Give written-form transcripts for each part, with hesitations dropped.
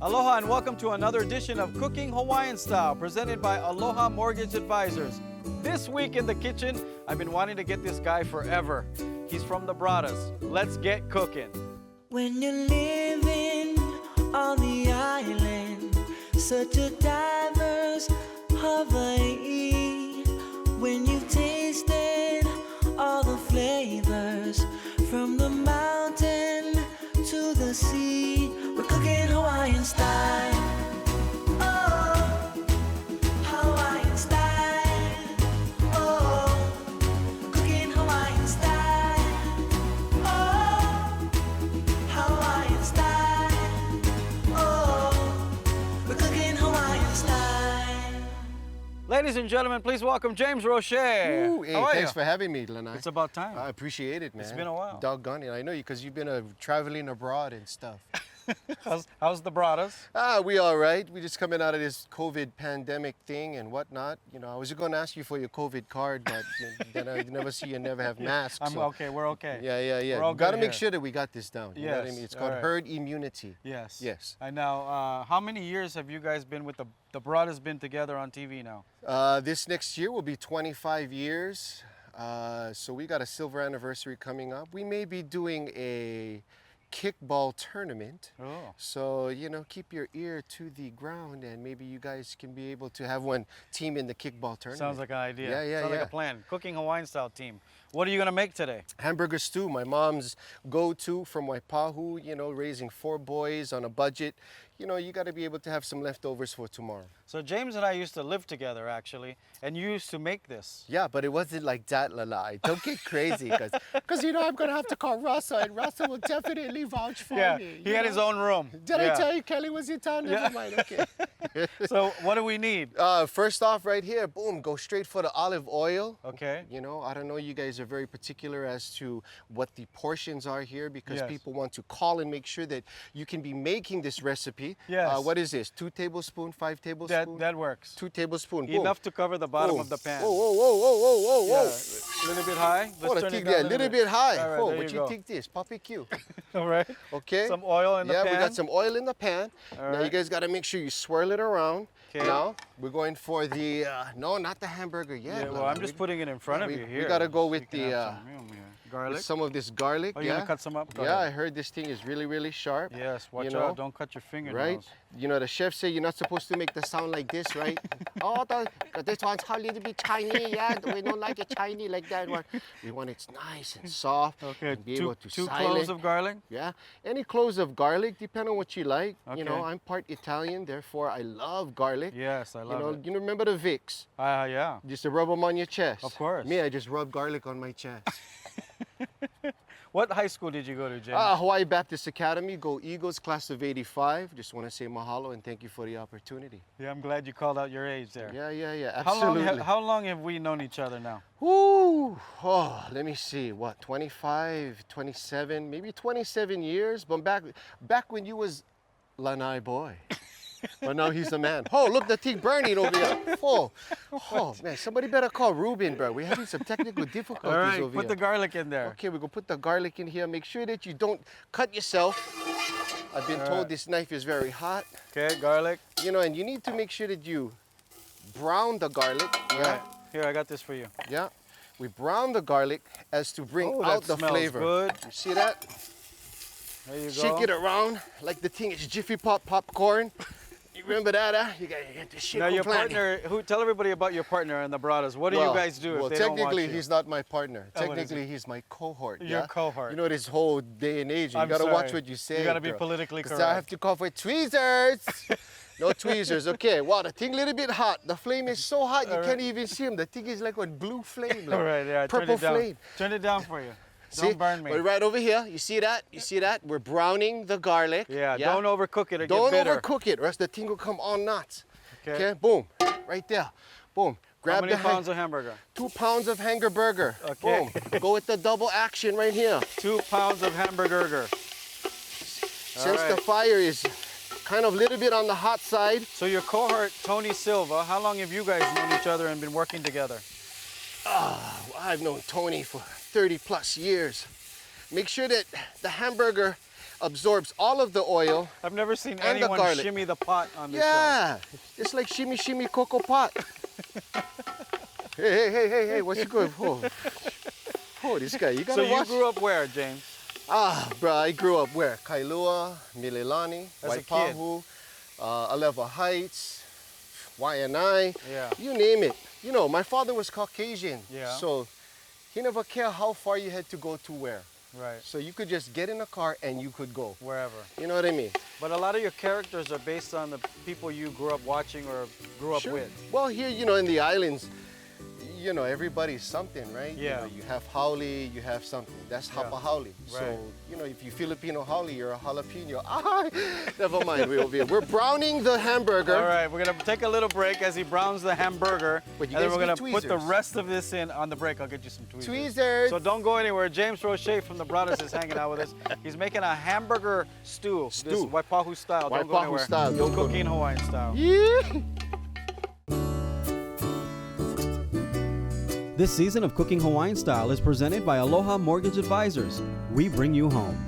Aloha and welcome to another edition of Cooking Hawaiian Style, presented by Aloha Mortgage Advisors. This week in the kitchen, I've been wanting to get this guy forever. He's from the Braddahs. Let's get cooking. When you're living on the island, such a diverse Hawaii. When you've tasted all the flavors, from the mountain to the sea, we're cooking Hawaiian style. Oh, Hawaiian style. Oh, cooking Hawaiian style. Oh, Hawaiian style. Oh, we're cooking Hawaiian style. Ladies and gentlemen, please welcome James Rocher. Ooh, hey, How are thanks you? for having me, Lanai. It's about time. I appreciate it, man. It's been a while. Doggone it. I know you because you've been traveling abroad and stuff. How's the Braddahs? We all right. We just coming out of this COVID pandemic thing and whatnot. You know, I was going to ask you for your COVID card, but then I never see you never have masks. So. Okay, we're okay. Yeah. We're all Got to good make here. sure that we got this down. You know what I Yes, mean? It's all called right. herd immunity. Yes. Yes. I know. How many years have you guys been with the Braddahs been together on TV now? This next year will be 25 years. So we got a silver anniversary coming up. We may be doing a kickball tournament. Oh. So, you know, keep your ear to the ground and maybe you guys can be able to have one team in the kickball tournament. Sounds like an idea. Yeah, Sounds like a plan. Cooking Hawaiian style team. What are you gonna make today? Hamburger stew, my mom's go-to from Waipahu, you know, raising 4 boys on a budget. You know, you got to be able to have some leftovers for tomorrow. So James and I used to live together actually, and you used to make this. Yeah, but it wasn't like that, Lalai. Don't get crazy, because you know, I'm going to have to call Russell, and Russell will definitely vouch for me. He had his own room. Did I tell you Kelly was in town? Never mind, okay. So what do we need? First off, right here, boom, go straight for the olive oil. Okay. You know, I don't know, you guys are very particular as to what the portions are here because Yes. people want to call and make sure that you can be making this recipe. Yes. What is this? 2 tablespoons, 5 tablespoons? That works. 2 tablespoons. Boom. Enough to cover the bottom Boom. of the pan. Whoa. Yeah, a little bit high. Oh, Let's turn it down a little bit high. All right, Oh, there what you you go. think this? Poppy Q. All right. Okay. Some oil in the pan. Yeah, we got some oil in the pan. All Now you right. guys got to make sure you swirl it around. Okay. Now we're going for the no, not the hamburger yet. Yeah, well, I'm just putting it in front of you here. We got to go so with you can the have some room here. Garlic. some of this garlic. Oh, you're gonna cut some up? Go Yeah, ahead. I heard this thing is really sharp. Yes, watch you know, out. Don't cut your fingernails. Right? You know, the chef said you're not supposed to make the sound like this, right? Oh, this one's a little bit tiny. Yeah, we don't like it tiny like that one. We want it nice and soft. Okay, And be two able to cloves silent. of garlic. Yeah, any cloves of garlic, depending on what you like. You know, Okay. I'm part Italian, therefore I love garlic. Yes, I love it. You remember the Vicks? Yeah. Just to rub them on your chest. Of course. Me, I just rub garlic on my chest. What high school did you go to, James? Hawaii Baptist Academy, go Eagles, class of '85. Just want to say mahalo and thank you for the opportunity. Yeah, I'm glad you called out your age there. Yeah, How absolutely. how long have we known each other now? Woo! Oh, let me see. What, 25, 27, maybe 27 years? But back when you was Lanai boy. But now he's a man. Oh, look, the thing burning over here. Oh, man, somebody better call Ruben, bro. We're having some technical difficulties All right, over put here. the garlic in there. Okay, we're gonna put the garlic in here. Make sure that you don't cut yourself. I've been told this knife is very hot. Okay, garlic. You know, and you need to make sure that you brown the garlic. All right. Here, I got this for you. Yeah. We brown the garlic as to bring Oh, out that the smells flavor. good. You see that? There you go. Shake it around like the thing is Jiffy Pop popcorn. You remember that, huh? You gotta get the shit Now your planet. partner, tell everybody about your partner in the Braddahs. What do you guys do Well, if they don't watch technically, you? he's not my partner. Oh, what is Technically, he's my cohort. Your yeah? cohort. You know, this whole day and age, you I'm gotta watch sorry. what you say. You gotta be bro. politically 'Cause correct. I have to call for tweezers. No tweezers. Okay. Wow, the thing a little bit hot. The flame is so hot you can't even see him. The thing is like a blue flame. Like All right, yeah, purple turn it down. flame. Turn it down for you. See? Don't burn me. But right over here, you see that? You see that? We're browning the garlic. Yeah, don't overcook it or Don't get bitter. overcook it, or else the thing will come all nuts. Okay. Okay, boom, right there. Boom. Grab How many the pounds of hamburger? 2 pounds of hanger burger. Okay. Boom. Go with the double action right here. 2 pounds of hamburger. Since the fire is kind of a little bit on the hot side. So your cohort, Tony Silva, how long have you guys known each other and been working together? I've known Tony for 30 plus years. Make sure that the hamburger absorbs all of the oil. I've never seen And the anyone garlic. shimmy the pot on this show. Yeah, it's like shimmy shimmy cocoa pot. Hey, what's good? Oh, this guy, you gotta So you watch. grew up where, James? Bro, I grew up where? Kailua, Mililani, As a kid. Waipahu, Alewa Heights, Waianae, Yeah. you name it. You know, my father was Caucasian, Yeah. so he never cared how far you had to go to where. Right. So you could just get in a car and you could go. Wherever. You know what I mean? But a lot of your characters are based on the people you grew up watching or grew up Sure. with. Well, here, you know, in the islands, you know, everybody's something, right? Yeah. You know, you have haole, you have something. That's Yeah. hapa haole. Right. So, you know, if you Filipino haole, you're a jalapeno. Never mind, we're browning the hamburger. All right, we're gonna take a little break as he browns the hamburger, But you and then guys we're gonna need put the tweezers. rest of this in on the break. I'll get you some tweezers. Tweezers. So don't go anywhere. James Rocher from the Braddahs is hanging out with us. He's making a hamburger stew. This Stew. Waipahu style. Don't go Waipahu anywhere. style, He's don't go- cooking Hawaiian style. Yeah. This season of Cooking Hawaiian Style is presented by Aloha Mortgage Advisors. We bring you home.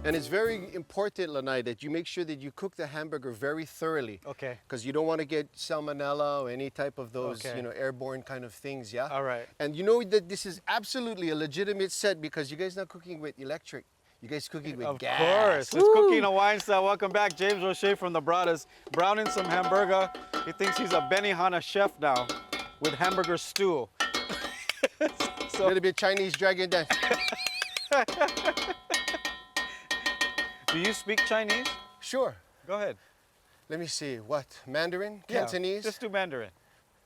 And it's very important, Lanai, that you make sure that you cook the hamburger very thoroughly. Okay. Because you don't want to get salmonella or any type of those, Okay. you know, airborne kind of things, yeah? All right. And you know that this is absolutely a legitimate set because you guys not cooking with electric. You guys cooking with Of gas. course. It's Cooking Hawaiian Style. Welcome back. James Rocher from the Braddahs. Browning some hamburger. He thinks he's a Benihana chef now with hamburger stew. A little bit Chinese dragon dance. Do you speak Chinese? Sure. Go ahead. Let me see. What? Mandarin? Yeah, Cantonese? just do Mandarin.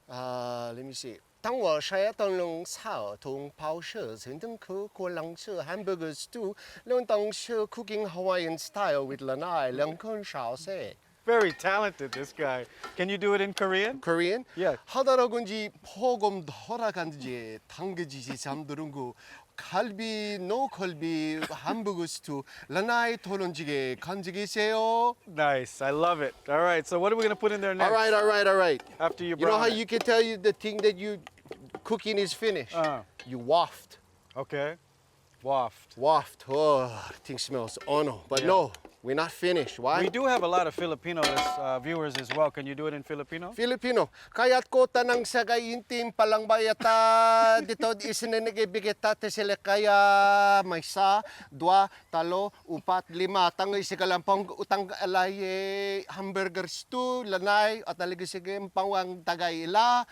Let me see. 当我吃灯笼炒同包色成灯可过冷色 hamburger stew 两当吃 cooking Hawaiian style with lanai 两根烧色 Very talented, this guy. Can you do it in Korean? Korean? Yeah. 하다라고인지 포금 돌아간지 당겨지지 잠드는 거 갈비 노갈비 hamburger stew lanai 토론지게 간지기세요. Nice. I love it. All right. So what are we going to put in there next? All right. After you You know brown how it? you can tell you the thing that you cooking is finished? You waft. Okay. Waft. Waft. Oh, the thing smells. Oh no. But Yeah. no, we're not finished. Why? We do have a lot of Filipino viewers as well. Can you do it in Filipino? Filipino. Kaya't ko tanang sagay intim palang bayata dito isinanagibigita te sila kaya may sa, dua, talo, upat, lima. Tangoy si kalampang utang alay hamburger stew, lanay, at talaga sige pangwang tagay ila.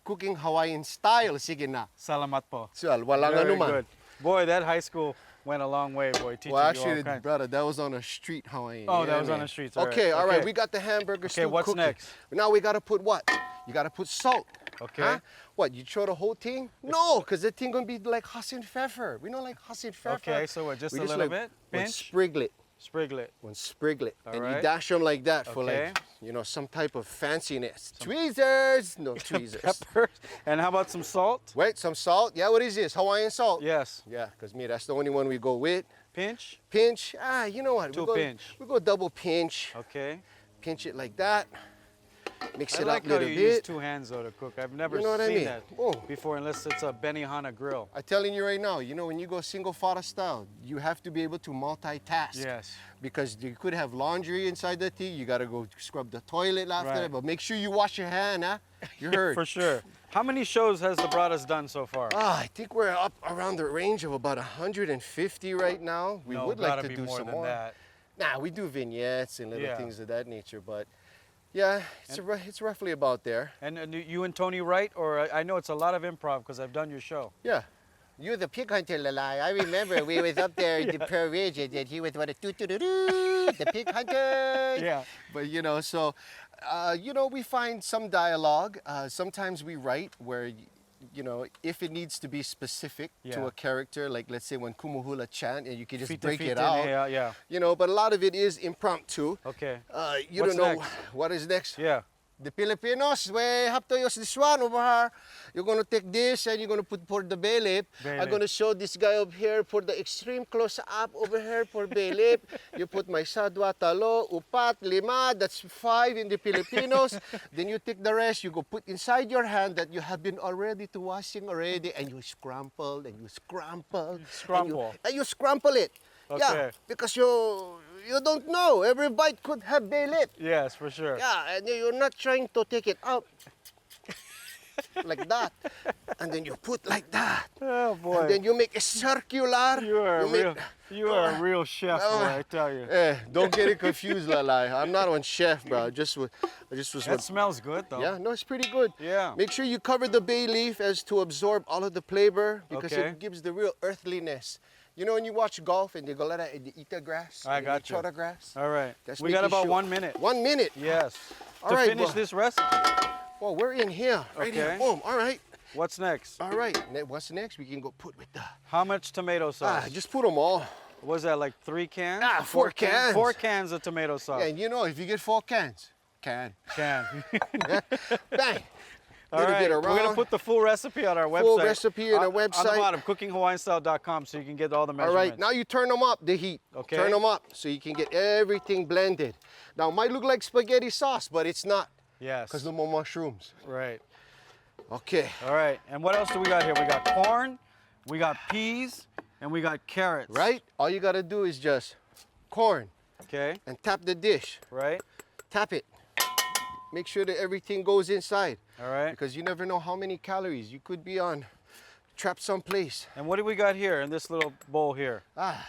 Cooking Hawaiian style. Sige na. Salamat po. Sual, walang Very anuman. good. Boy, that high school went a long way, boy. Teaching Well, you actually, all kinds. brother, that was on a street Hawaiian. Oh, Yeah, that was on man. the streets, all right. Okay, all right. Okay. We got the hamburger stew what's cooking. next? Now we got to put what? You got to put salt. Okay. Huh? What, you throw the whole thing? No, because the thing going to be like Hassan pfeffer. We don't like Hassan pfeffer. Okay, so what, just We a little like bit? One Pinch? spriglet. Spriglet. One spriglet. All and right. you dash them like that for Okay. like, you know, some type of fanciness. Tweezers. No, tweezers. Pepper. And how about some salt? Wait, some salt. Yeah, what is this? Hawaiian salt? Yes. Yeah, because me, that's the only one we go with. Pinch. Pinch. You know what? Two we go, pinch. We go double pinch. Okay. Pinch it like that. Mix I it like up a how little you use bit. two hands though to cook. I've never You know what I seen mean? that Oh. before unless it's a Benihana grill. I'm telling you right now, you know, when you go single fodder style, you have to be able to multitask. Yes. Because you could have laundry inside the tea. You got to go scrub the toilet after Right. that. But make sure you wash your hand, huh? You heard. For sure. How many shows has the Braddahs done so far? I think we're up around the range of about 150 right now. We No, would like gotta to be do more some than more. that. Nah, we do vignettes and little Yeah. things of that nature. But yeah, it's roughly about there. And you and Tony write, or I know it's a lot of improv because I've done your show. Yeah. You're the pig hunter, Lalai. I remember we was up there in the Pearl Ridge and he was what a doo-doo-doo-doo, the pig hunter. Yeah. But you know, so, you know, we find some dialogue. Sometimes we write where, you know, if it needs to be specific Yeah. to a character, like let's say when Kumuhula chant and you can just Feet to break feet it in, out. yeah. You know, but a lot of it is impromptu. Okay. You What's don't know next? what is next. Yeah. The Filipinos, we have to use this one over here. You're going to take this and you're going to put for the bay lip. I'm going to show this guy up here for the extreme close-up over here for bay lip. You put my sadwa, talo, upat, lima, that's 5 in the Filipinos. Then you take the rest, you go put inside your hand that you have been already to washing already and you scramble and you scramble. Scramble. And you scramble it. Okay. Yeah, because you don't know. Every bite could have bay lip. Yes, for sure. Yeah, and you're not trying to take it out like that. And then you put like that. Oh boy. And then you make a circular. You are a real chef, boy, I tell you. Don't get it confused, Lalai. I'm not one chef, bro. I just was. That smells good, though. Yeah, no, it's pretty good. Yeah. Make sure you cover the bay leaf as to absorb all of the flavor because Okay. it gives the real earthliness. You know when you watch golf and they go like that and they eat the grass? I and got they you. the grass? All right. That's We got making about sure. 1 minute. 1 minute? Yes. All to right, finish well- this recipe. Well, we're in here. Right here. Okay. Boom. All right. What's next? All right. What's next? We can go put with the... How much tomato sauce? just put them all. Was that like 3 cans? 4 cans. 4 cans of tomato sauce. And you know, if you get 4 cans, Can. bang. All Little right. bit We're going to around. put the full recipe on our website. Full recipe on our On the website. bottom, cookinghawaiianstyle.com, so you can get all the All measurements. right, now you turn them up, the heat. Okay. Turn them up so you can get everything blended. Now, it might look like spaghetti sauce, but it's not Yes. because no more mushrooms. Right. Okay. All right. And what else do we got here? We got corn, we got peas, and we got carrots. Right? All you got to do is just corn Okay. and tap the dish. Right. Tap it. Make sure that everything goes inside All right. because you never know how many calories you could be on trapped someplace. And what do we got here in this little bowl here?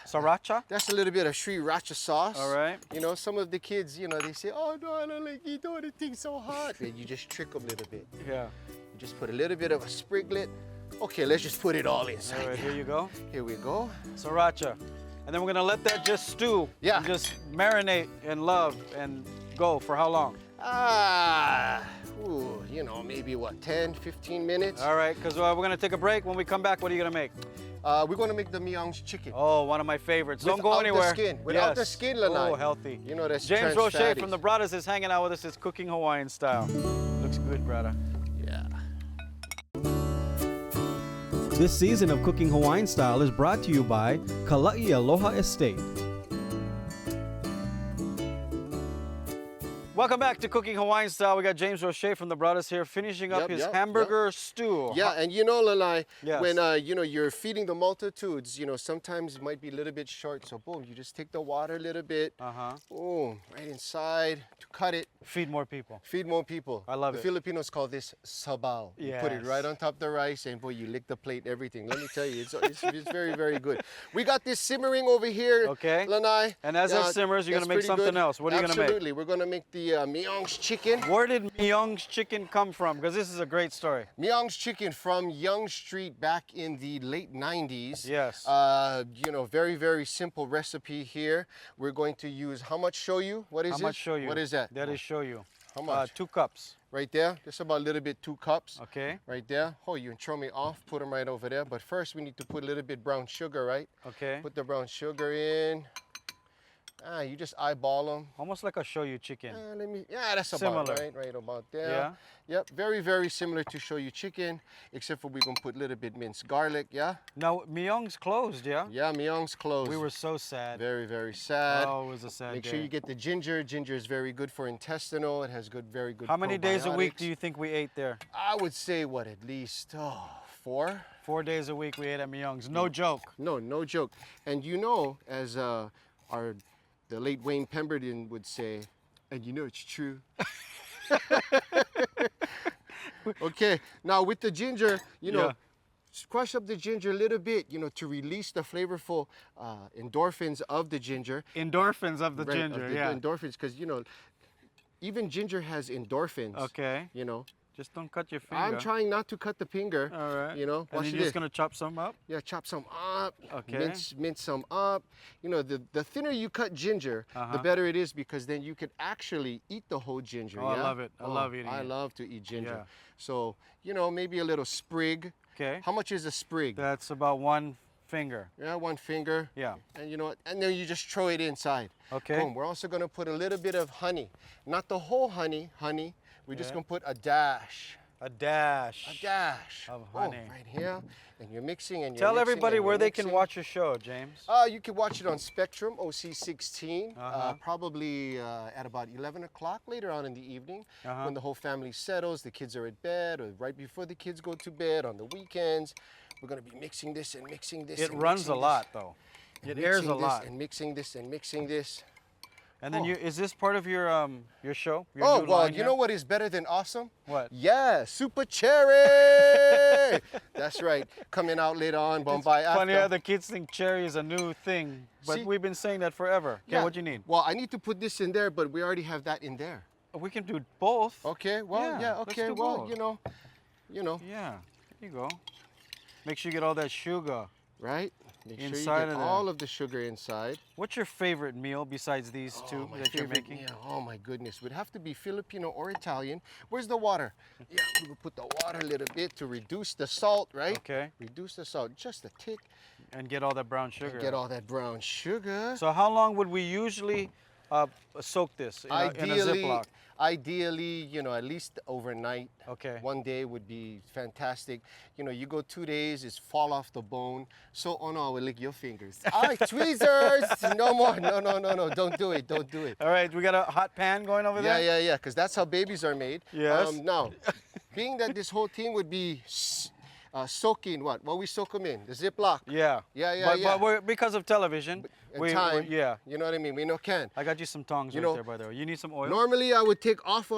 Sriracha? That's a little bit of sriracha sauce. All right. You know, some of the kids, you know, they say, oh, no, I don't like eat all the things so hot. And you just trick them a little bit. Yeah. You just put a little bit of a spriglet. Okay, let's just put it all inside. All right, here you go. Here we go. Sriracha. And then we're gonna let that just stew. Yeah. And just marinate and love and go for how long? You know, maybe what, 10, 15 minutes? All right, because we're gonna take a break. When we come back, what are you gonna make? We're gonna make the Myong's chicken. Oh, one of my favorites. Don't go Without anywhere. the skin. Without the Yes. skin, Lanai. Oh, healthy. You know, that's James trans Rocher fatties. from the Braddahs is hanging out with us. It's cooking Hawaiian style. Looks good, brother. Yeah. This season of Cooking Hawaiian Style is brought to you by Kala'i Aloha Estate. Welcome back to Cooking Hawaiian Style. We got James Rocher from the Braddahs here finishing up his hamburger stew. Yeah, and you know, Lalai, Yes. when you know, you're feeding the multitudes, you know, sometimes it might be a little bit short. So boom, you just take the water a little bit. Boom, right inside to cut it. Feed more people. Feed more people. I love the it. Filipinos call this sabaw. You put it Yes. right on top of the rice and boy, you lick the plate, everything. Let me tell you, it's very, very good. We got this simmering over here, Okay. Lanai. And as that simmers, you're that's gonna make pretty something good. else. What are you gonna make? Absolutely, we're gonna make the Myong's chicken. Where did Myong's chicken come from? Because this is a great story. Myong's chicken from Yonge Street back in the late 90s. Yes. You know, very, very simple recipe here. We're going to use how much shoyu? What is How it? much shoyu? What is that? That is shoyu. How much? 2 cups. Right there. Just about a little bit, 2 cups. Okay. Right there. Oh, you can throw me off. Put them right over there. But first, we need to put a little bit brown sugar, right? Okay. Put the brown sugar in. You just eyeball them. Almost like a shoyu chicken. That's about Similar. right about there. Yeah. Yep, very, very similar to shoyu chicken, except for we're gonna put a little bit minced garlic, yeah? Now, Myong's closed, yeah? Yeah, Myong's closed. We were so sad. very, very sad. Oh, it was a sad Make day. sure you get the ginger. Ginger is very good for intestinal. It has very good How many days a week probiotics. do you think we ate there? I would say, what, at least 4? 4 days a week we ate at Myong's. No joke. No joke. And you know, as the late Wayne Pemberton would say, and you know it's true. Okay, now with the ginger, you know, crush up the ginger a little bit, you know, to release the flavorful endorphins of the ginger. Endorphins of the Right, ginger, of the yeah. endorphins, because, you know, even ginger has endorphins. Okay. You know, Just don't cut your finger. I'm trying not to cut the finger. All right. You know, And watch you're this. just gonna chop some up? Yeah, chop some up. Okay. Mince some up. You know, the thinner you cut ginger, the better it is because then you can actually eat the whole ginger. Oh, I yeah? love it. I love eating I it. love to eat ginger. Yeah. So, you know, maybe a little sprig. Okay. How much is a sprig? That's about 1 finger. Yeah, 1 finger. Yeah. And you know what? And then you just throw it inside. Okay. Boom. We're also gonna put a little bit of honey. Not the whole honey. We're just Yeah. gonna put a dash. A dash. A dash Of Boom, honey. right here, and you're mixing and you're Tell mixing everybody and where you're they can mixing. watch your show, James. You can watch it on Spectrum OC16, probably at about 11 o'clock later on in the evening when the whole family settles, the kids are at bed, or right before the kids go to bed on the weekends. We're going to be mixing this and mixing this. It and runs mixing a this. lot, though. It airs a mixing this lot. and mixing this and mixing this. And then is this part of your show? Your Oh, new well, line you here? know what is better than awesome? What? Yeah, Super Cherry! That's right. Coming out later on, Bombay after. Funny how the kids think cherry is a new thing, but See? we've been saying that forever. Okay, what do you need? Well, I need to put this in there, but we already have that in there. We can do both. Okay, well, Yeah, yeah, let's okay, do well, both. you know. Yeah, there you go. Make sure you get all that sugar. Right? Make sure you Inside get of there. all of the sugar inside. What's your favorite meal besides these two my that you're favorite making? meal. Oh my goodness, would have to be Filipino or Italian. Where's the water? Yeah, we will put the water a little bit to reduce the salt, right? Okay. Reduce the salt just a tick. And get all that brown sugar. And get all that brown sugar. So how long would we usually soak this in a Ziploc? Ideally, you know, at least overnight. Okay. One day would be fantastic. You know, you go 2 days, it's fall off the bone. So, oh no, we lick your fingers. Ay, tweezers! No more. No, no, no, no. Don't do it. Don't do it. All right, we got a hot pan going over Yeah, there? yeah, yeah, because that's how babies are made. Yes. Now, being that this whole thing would be soaking what? What we soak them in? The Ziploc. Yeah. Yeah, yeah, but, yeah. But we're, because of television, And time. yeah. You know what I mean? We no can. I got you some tongs You right know, there, by the way. You need some oil? Normally I would take off.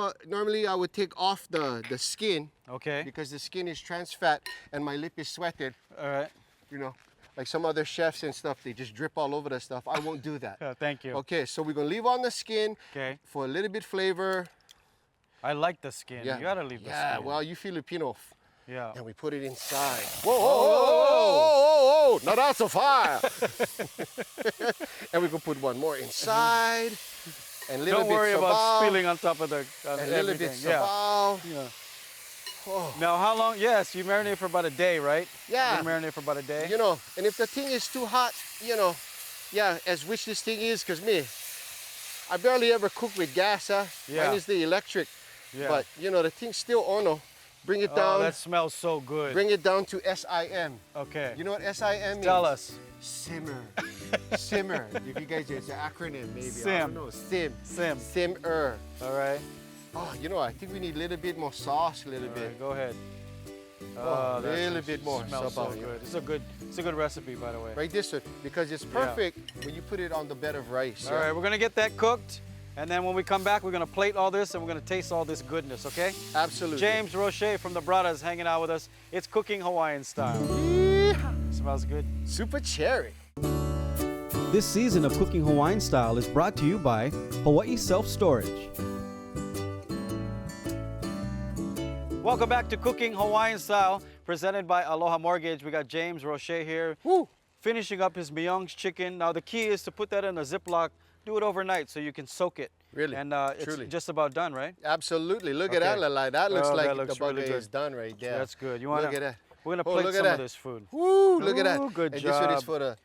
The skin Okay. because the skin is trans fat and my lip is sweated. All right. You know, like some other chefs and stuff, they just drip all over the stuff. I won't do that. Thank you. Okay, so we're gonna leave on the skin Okay. for a little bit flavor. I like the skin. Yeah. You gotta leave the Yeah, skin. well, you Filipino. Yeah. And we put it inside. Whoa, whoa, whoa, whoa, whoa, whoa. Now that's a fire. And we can put one more inside. And little Don't bit worry about sabaw, spilling on top of the and a little bit everything. Yeah. sabaw. Yeah. Oh. Now, how long? Yes, you marinate for about a day, right? Yeah. You marinate for about a day. You know, and if the thing is too hot, you know, yeah, as which this thing is, because me, I barely ever cook with gas, huh? Yeah. Mine is the electric. Yeah. But, you know, the thing's still on, no. Bring it Oh, down. that smells so good. Bring it down to SIM. Okay. You know what SIM means? Tell us. Simmer. Simmer. If you guys, it's an acronym maybe. I Sim. don't know. Sim. Sim. Simmer. All right. Oh, you know, I think we need a little bit more sauce, a little All bit. right, go ahead. Oh, that little just bit more. Smells so Sabaw, yeah. good. It's a good recipe, by the way. Right this one, because it's perfect when you put it on the bed of rice. All right, we're gonna get that cooked, and then when we come back, we're gonna plate all this and we're gonna taste all this goodness. Okay? Absolutely. James Rocher from the Braddahs hanging out with us. It's cooking Hawaiian style. Smells good. Super cherry. This season of Cooking Hawaiian Style is brought to you by Hawaii Self Storage. Welcome back to Cooking Hawaiian Style, presented by Aloha Mortgage. We got James Rocher here, Woo. finishing up his Myong's chicken. Now the key is to put that in a Ziploc, do it overnight so you can soak it. Really? And Truly. it's just about done, right? Absolutely. Look at that, Okay. Lalai. That looks Oh, like that looks the bugger really good. is done right there. That's good. You wanna? Look at that. We're gonna Oh, plate look at some that. of this food. Woo, look at that. Ooh, good and this one is job. for the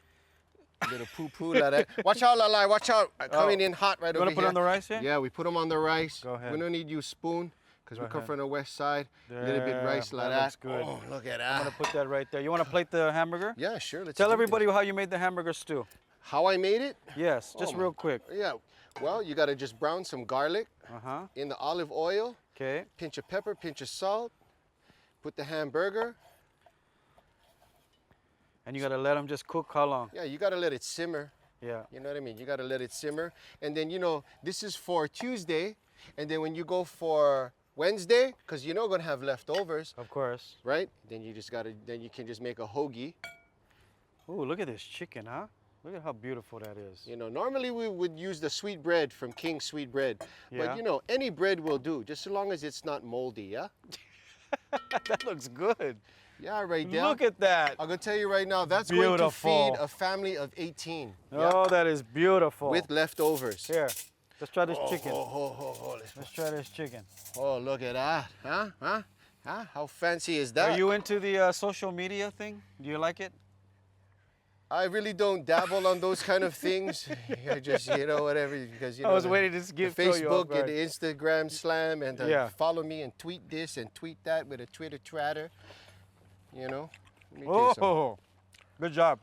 little poo-poo like that. Watch out, Lalai. Watch out. Coming in hot right You over wanna here. put it on the rice here? Yeah, we put them on the rice. Go ahead. We don't need you spoon because we Go come ahead. from the west side. A little bit There, rice like that that. looks good. Oh, look at I'm that. gonna put that right there. You wanna plate the hamburger? Yeah, sure. Let's Tell do everybody this. how you made the hamburger stew. How I made it? Yes, just Oh, real quick. Yeah. Well, you got to just brown some garlic Uh-huh. in the olive oil. Okay. Pinch of pepper, pinch of salt. Put the hamburger. And you gotta let them just cook how long? Yeah, you got to let it simmer. Yeah. You know what I mean? You got to let it simmer. And then, you know, this is for Tuesday. And then when you go for Wednesday, because you're not going to have leftovers, Of course. right? Then you just got to, then you can just make a hoagie. Ooh, look at this chicken, huh? Look at how beautiful that is. You know, normally we would use the sweet bread from King's Sweet Bread. Yeah. But, you know, any bread will do, just as long as it's not moldy, yeah? That looks good. Yeah, right there. Look at that. I'm going to tell you right now, that's going to Beautiful. feed a family of 18. Oh, that is beautiful. With leftovers. Here, let's try this Oh, chicken. Let's Let's try this chicken. Oh, look at that. Huh? How fancy is that? Are you into the social media thing? Do you like it? I really don't dabble on those kind of things. I just, you know, whatever, because, you know, I was the- waiting to the throw you off Facebook and guard. the Instagram slam and Yeah. follow me and tweet this and tweet that with a Twitter tratter. You know? Let me tell you something. Oh, good job.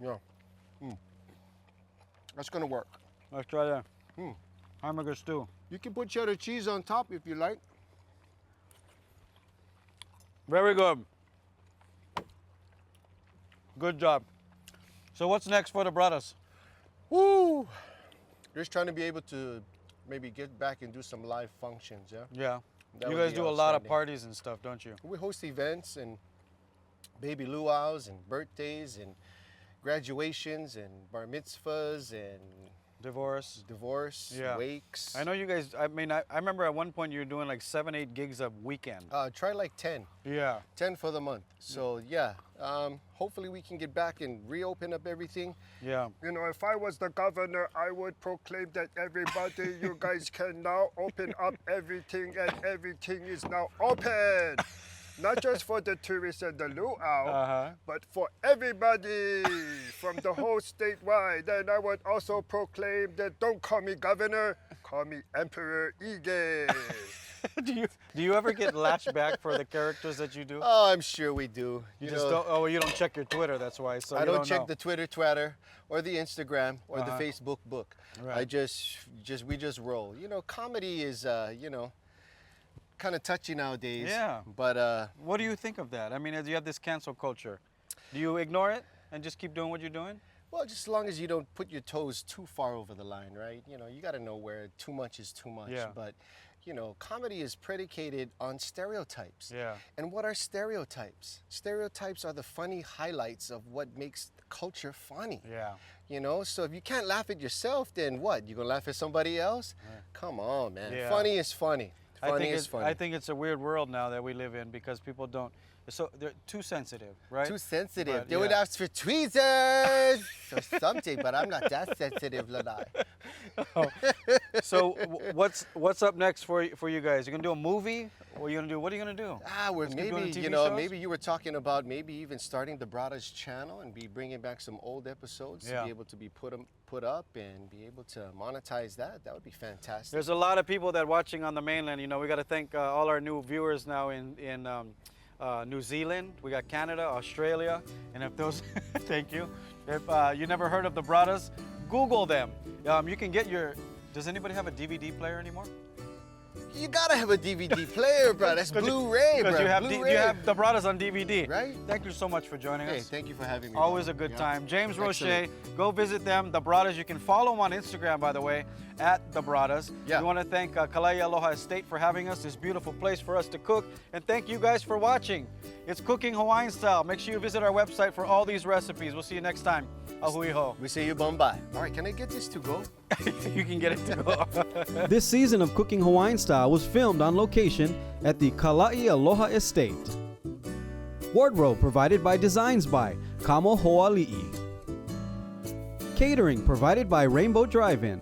Yeah. That's gonna work. Let's try that. Hamburger stew. You can put cheddar cheese on top if you like. Very good. Good job. So what's next for the Braddahs? Woo! Just trying to be able to maybe get back and do some live functions, yeah? Yeah. That You would guys be do a lot of outstanding. parties and stuff, don't you? We host events and baby luau's and birthdays and graduations and bar mitzvahs and Divorce. divorce, Yeah. wakes. I know you guys, I mean, I remember at one point you were doing like 7, 8 gigs a weekend. Try like 10. Yeah. 10 for the month. So yeah, hopefully we can get back and reopen up everything. Yeah. You know, if I was the governor, I would proclaim that everybody, you guys can now open up everything, and everything is now open. Not just for the tourists and the luau, but for everybody from the whole statewide. And I would also proclaim that don't call me governor, call me Emperor Ige. do you ever get lashed back for the characters that you do? Oh, I'm sure we do. You just don't, oh, you don't check your Twitter, that's why. So I you don't don't check know. the Twitter or the Instagram or the Facebook book. Right. I we just roll. You know, comedy is you know, kind of touchy nowadays. Yeah. But What do you think of that? I mean, as you have this cancel culture, do you ignore it and just keep doing what you're doing? well, just as long as you don't put your toes too far over the line, right? You know, you got to know where too much is too much. Yeah. But you know, comedy is predicated on stereotypes. Yeah. And what are stereotypes? Stereotypes are the funny highlights of what makes culture funny. Yeah. You know, so if you can't laugh at yourself, then what? You gonna laugh at somebody else? Come on, man. Yeah. Funny is funny. I Funny think is funny. I think it's a weird world now that we live in because people don't, so they're too sensitive, right? Too sensitive. But, They would yeah. ask for tweezers or something, but I'm not that sensitive, Lanai. So what's up next for you guys? You gonna do a movie? Or you gonna do? What are you gonna do? We're Let's keep doing maybe, TV you know, shows? maybe you were talking about maybe even starting the Braddahs channel and be bringing back some old episodes to Yeah. be able to be put up and be able to monetize that. That would be fantastic. There's a lot of people that watching on the mainland. You know, we got to thank all our new viewers now in New Zealand. We got Canada, Australia, and if those, thank you. If you never heard of the Braddahs, Google them. You can get your. Does anybody have a DVD player anymore? You gotta have a DVD player, bro. That's Blu-ray, bro. Because you have Blu-ray. you have the Braddahs on DVD. Right? Thank you so much for joining Hey, us. thank you for having me. Always bro. a good Yeah. time. James Rocher, Excellent. go visit them, the Braddahs. You can follow them on Instagram, by the way, at the Braddahs. Yeah. We want to thank Kalai Aloha Estate for having us, this beautiful place for us to cook. And thank you guys for watching. It's Cooking Hawaiian Style. Make sure you visit our website for all these recipes. We'll see you next time. Ahui ho. We see you Bombay. All right, can I get this to go? You can get it to go. This season of Cooking Hawaiian Style was filmed on location at the Kalai Aloha Estate. Wardrobe provided by Designs by Kamo Hoali'i. Catering provided by Rainbow Drive-In.